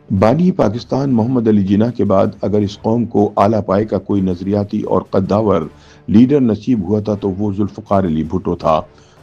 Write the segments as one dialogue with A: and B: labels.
A: बानी पाकिस्तान मोहम्मद अली जिन्ना के बाद अगर इस कौम को आला पाए का कोई नजरियाती और कद्दावर लीडर नसीब हुआ था तो वो जुल्फ़िकार अली भुट्टो था।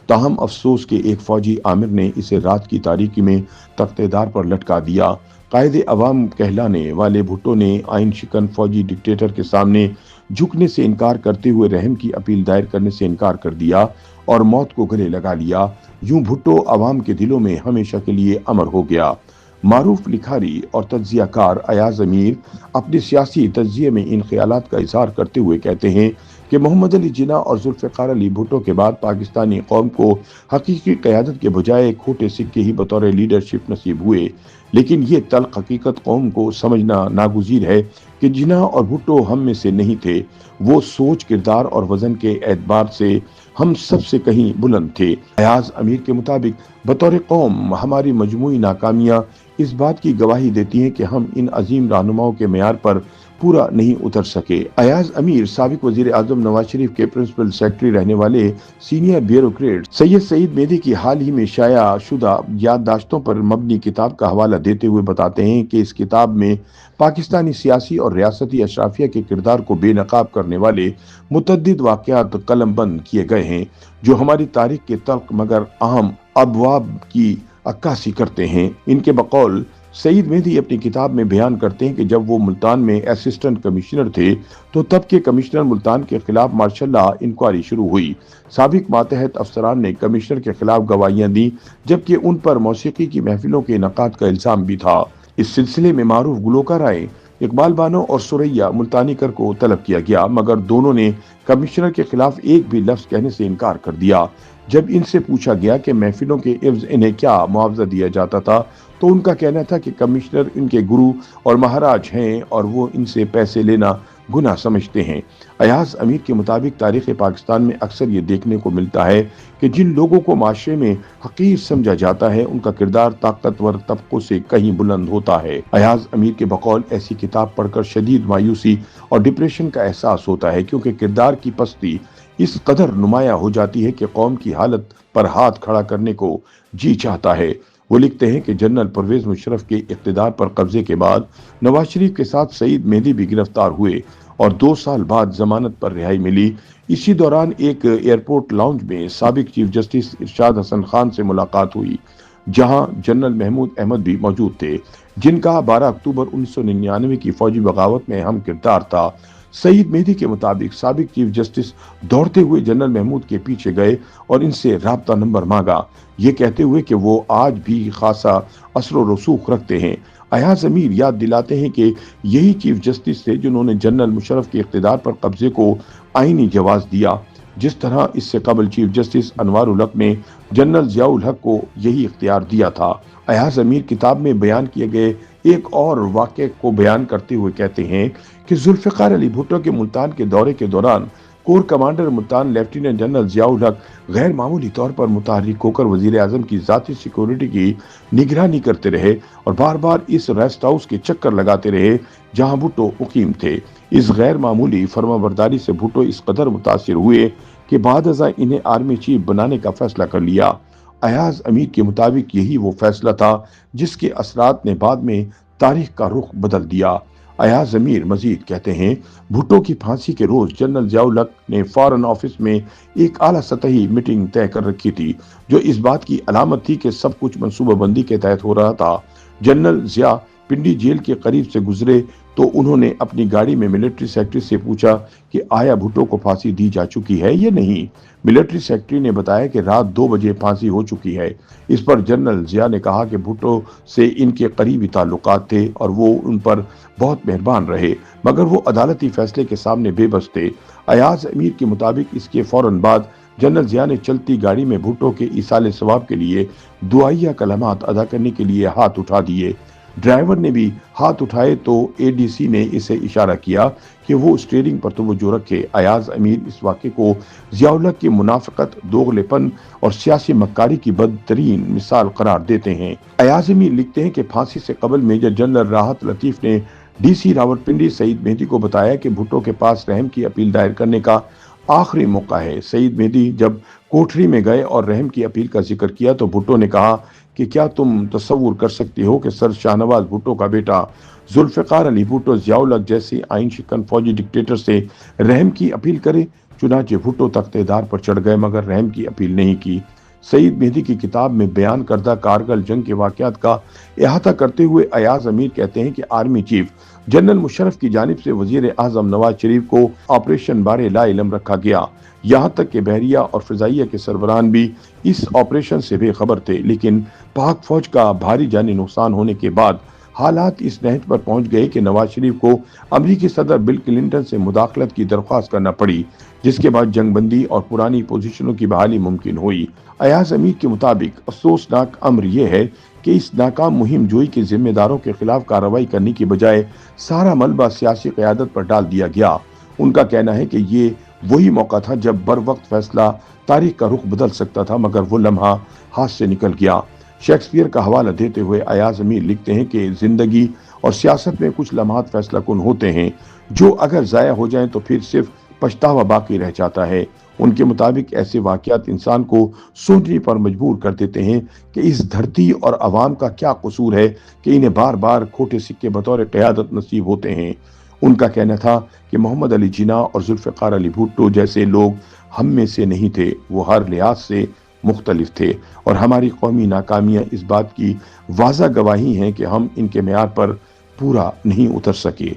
A: ताहम अफसोस के एक फौजी आमिर ने इसे रात की तारीकी में तख्तेदार पर लटका दिया। कायदे अवाम कहलाने वाले भुट्टो ने आइन शिकन फौजी डिक्टेटर के सामने झुकने से इनकार करते हुए रहम की अपील दायर करने से इनकार कर दिया और मौत को गले लगा लिया। यूं भुट्टो अवाम के दिलों में हमेशा के लिए अमर हो गया। मारूफ लिखारी और तज्जियाकार अयाज अमीर अपने सियासी तज्जिये में इन ख्यालात का इजहार करते हुए कहते हैं कि मोहम्मद अली जिन्ना और जुल्फ़िकार अली भुट्टो के बाद पाकिस्तानी कौम को हकीकी क़यादत के बजाय खोटे सिक्के ही बतौर लीडरशिप नसीब हुए। लेकिन ये तल्ख हकीकत कौम को समझना नागुज़ीर है कि जिन्ना और भुट्टो हम में से नहीं थे। वो सोच, किरदार और वजन के एतबार से हम सबसे कहीं बुलंद थे। अयाज अमीर के मुताबिक बतौर कौम हमारी मजमूई नाकामियां इस बात की गवाही देती हैं कि हम इन अजीम रहनुमाओं के मेयार पर पूरा नहीं उतर सके। अयाज अमीर साबिक वजीर आजम नवाज शरीफ के प्रिंसिपल सेक्रेटरी रहने वाले सीनियर ब्यूरोक्रेट सैयद सईद मेहदी की हाल ही में शाया शुदा याददाश्तों पर मबनी किताब का हवाला देते हुए बताते हैं कि इस किताब में पाकिस्तानी सियासी और रियासती अशराफिया के किरदार को बेनकाब करने वाले मुतअद्दिद वाक़यात कलमबंद किए गए हैं जो हमारी तारीख के तल्ख मगर अहम अबवाब की अक्कासी करते हैं। इनके बकौल सईद मेहदी अपनी किताब में बयान करते हैं कि जब वो मुल्तान में असिस्टेंट कमिश्नर थे तो तब के कमिश्नर मुल्तान के खिलाफ मार्शल इंक्वायरी शुरू हुई। साबिक मातहत अफसरान ने कमिश्नर के खिलाफ गवाहियां दी जबकि उन पर मौसीकी की महफिलों के इनकाद का इल्जाम भी था। इस सिलसिले में मारूफ गुलकार आए इकबाल बानो और सुरैया मुल्तानीकर को तलब किया गया मगर दोनों ने कमिश्नर के खिलाफ एक भी लफ्ज कहने से इनकार कर दिया। जब इनसे पूछा गया कि महफिलों के इव्ज इन्हें क्या मुआवजा दिया जाता था तो उनका कहना था कि कमिश्नर इनके गुरु और महाराज हैं और वो इनसे पैसे लेना गुनाह समझते हैं। अयाज अमीर के मुताबिक तारीख पाकिस्तान में अक्सर ये देखने को मिलता है कि जिन लोगों को माशरे में हकीर समझा जाता है उनका किरदार ताकतवर तबकों से कहीं बुलंद होता है। अयाज अमीर के बकौल ऐसी किताब पढ़कर शदीद मायूसी और डिप्रेशन का एहसास होता है क्योंकि किरदार की पस्ती इस कदर नुमाया हो जाती है कि कौम की हालत पर हाथ खड़ा करने को जी चाहता है। वो लिखते हैं कि जनरल परवेज मुशर्रफ के इक़्तिदार पर कब्जे के बाद नवाज शरीफ के साथ सईद मेहदी भी गिरफ्तार हुए और 2 साल बाद जमानत पर रिहाई मिली। इसी दौरान एक एयरपोर्ट लाउंज में साबिक चीफ जस्टिस इरशाद हसन खान से मुलाकात हुई जहां जनरल महमूद अहमद भी मौजूद थे जिनका 12 अक्टूबर 1999 की फौजी बगावत में अहम किरदार था। सईद मेहदी के मुताबिक साबिक चीफ जस्टिस दौड़ते हुए जनरल महमूद के पीछे गए और इनसे राब्ता नंबर मांगा, ये कहते हुए कि वो आज भी खासा असर रसूख रखते हैं। अयाज अमीर याद दिलाते हैं कि यही चीफ जस्टिस थे जिन्होंने जनरल मुशर्रफ के इख्तिदार पर कब्जे को आईनी जवाज दिया जिस तरह इससे कबल चीफ जस्टिस अनवारुल हक ने जनरल जियाउल हक को यही इख्तियार दिया था। अयाज अमीर किताब में बयान किए गए एक और वाक़े को बयान करते हुए कहते हैं कि जुल्फ़िकार अली भुट्टो के मुल्तान के दौरे के दौरान core commander Multan lieutenant general Ziaul हक गैर मामूली तौर पर मुतहर्रिक होकर वजीर आजम की जाती सिक्योरिटी की निगरानी करते रहे और बार बार इस रेस्ट हाउस के चक्कर लगाते रहे जहां भुट्टो मुकीम थे। इस गैर मामूली फर्माबरदारी से भुट्टो इस कदर मुतासिर हुए कि बाद अज़ा इन्हें आर्मी चीफ बनाने का फैसला कर लिया। अयाज अमीर के मुताबिक यही वो फैसला था जिसके असरात ने बाद में तारीख का रुख बदल दिया। अयाज अमीर मजीद कहते हैं भुट्टो की फांसी के रोज जनरल जियाउल हक ने फॉरेन ऑफिस में एक आला सतही मीटिंग तय कर रखी थी जो इस बात की अलामत थी कि सब कुछ मंसूबाबंदी के तहत हो रहा था। जनरल जिया पिंडी जेल के करीब से गुजरे तो उन्होंने अपनी गाड़ी में मिलिट्री सेक्रेटरी से पूछा कि आया भुट्टो को फांसी दी जा चुकी है या नहीं। मिलिट्री सेक्रेटरी ने बताया कि रात 2 बजे फांसी हो चुकी है। इस पर जनरल जिया ने कहा कि भुट्टो से इनके करीबी ताल्लुकात थे और वो उन पर बहुत मेहरबान रहे मगर वो अदालती फैसले के सामने बेबस थे। अयाज अमीर के मुताबिक इसके फौरन बाद जनरल जिया ने चलती गाड़ी में भुट्टो के इसाले सवाब के लिए दुआइया कलमात अदा करने के लिए हाथ उठा दिए। ड्राइवर ने भी हाथ उठाए तो एडीसी ने इसे इशारा किया कि वो स्टीयरिंग पर तवज्जो रखे। अयाज अमीर इस वाक़े को जियाउल हक की मुनाफिकत, दोगलेपन और सियासी मक्कारी की बदतरीन मिसाल करार देते हैं। अयाज अमीर लिखते हैं कि फांसी से कबल मेजर जनरल राहत लतीफ़ ने डीसी रावलपिंडी सईद मेहदी को बताया कि भुट्टो के पास रहम की अपील दायर करने का आखिरी मौका है। सईद मेहदी जब कोठरी में गए और रहम की अपील का जिक्र किया तो भुट्टो ने कहा कि क्या तुम तसव्वुर कर सकती हो कि सर शाहनवाज भुट्टो का बेटा जुल्फ़िकार अली भुट्टो ज़ियाउल-हक जैसे आइन शिकन फौजी डिक्टेटर से रहम की अपील करे। चुनांचे भुट्टो तख्तेदार पर चढ़ गए मगर रहम की अपील नहीं की। सईद मेहदी की किताब में बयान करदा कारगिल जंग के वाक़यात का अहाता करते हुए अयाज अमीर कहते हैं कि आर्मी चीफ जनरल मुशर्रफ की जानिब से वजीर आज़म नवाज शरीफ को ऑपरेशन बारे लाइलम रखा गया। यहाँ तक कि बहरिया और फिजाइया के सरबराहान भी इस ऑपरेशन से बेखबर थे, लेकिन पाक फौज का भारी जानी नुकसान होने के बाद हालात इस नहज पर पहुंच गए कि नवाज शरीफ को अमरीकी सदर बिल क्लिंटन से मुदाखलत की दरख्वास्त करना पड़ी, जिसके बाद जंगबंदी और पुरानी पोजीशनों की बहाली मुमकिन हुई। अयाज अमीर के मुताबिक अफसोसनाक अम्र यह है कि इस नाकाम मुहिम जोई के जिम्मेदारों के खिलाफ कार्रवाई करने की बजाय सारा मलबा सियासी क़यादत पर डाल दिया गया। उनका कहना है कि ये वही मौका था जब बर वक्त फैसला तारीख का रुख बदल सकता था, मगर वो लम्हा हाथ से निकल गया। शेक्सपियर का हवाला देते हुए अयाज अमीर लिखते हैं कि जिंदगी और सियासत में कुछ लम्हात फैसला कुन होते हैं जो अगर ज़ाया हो जाएं तो फिर सिर्फ पछतावा बाकी रह जाता है। उनके मुताबिक ऐसे वाक़यात इंसान को सोचने पर मजबूर कर देते हैं कि इस धरती और अवाम का क्या कसूर है कि इन्हें बार बार खोटे सिक्के बतौर क़यादत नसीब होते हैं। उनका कहना था कि मोहम्मद अली जिन्ना और जुल्फ़िकार अली भुट्टो जैसे लोग हम में से नहीं थे, वो हर लिहाज से मुख्तलिफ थे और हमारी कौमी नाकामियां इस बात की वाज़ा गवाही हैं कि हम इनके मेयार पर पूरा नहीं उतर सके।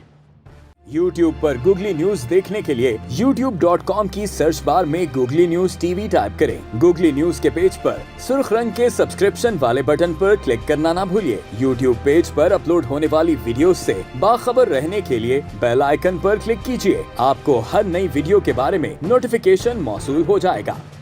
B: YouTube पर गूगली न्यूज देखने के लिए youtube.com की सर्च बार में गूगली न्यूज टीवी टाइप करें। गूगली न्यूज के पेज पर सुर्ख रंग के सब्सक्रिप्शन वाले बटन पर क्लिक करना ना भूलिए। YouTube पेज पर अपलोड होने वाली वीडियोस से बाखबर रहने के लिए बेल आइकन पर क्लिक कीजिए। आपको हर नई वीडियो के बारे में नोटिफिकेशन मौसूल हो जाएगा।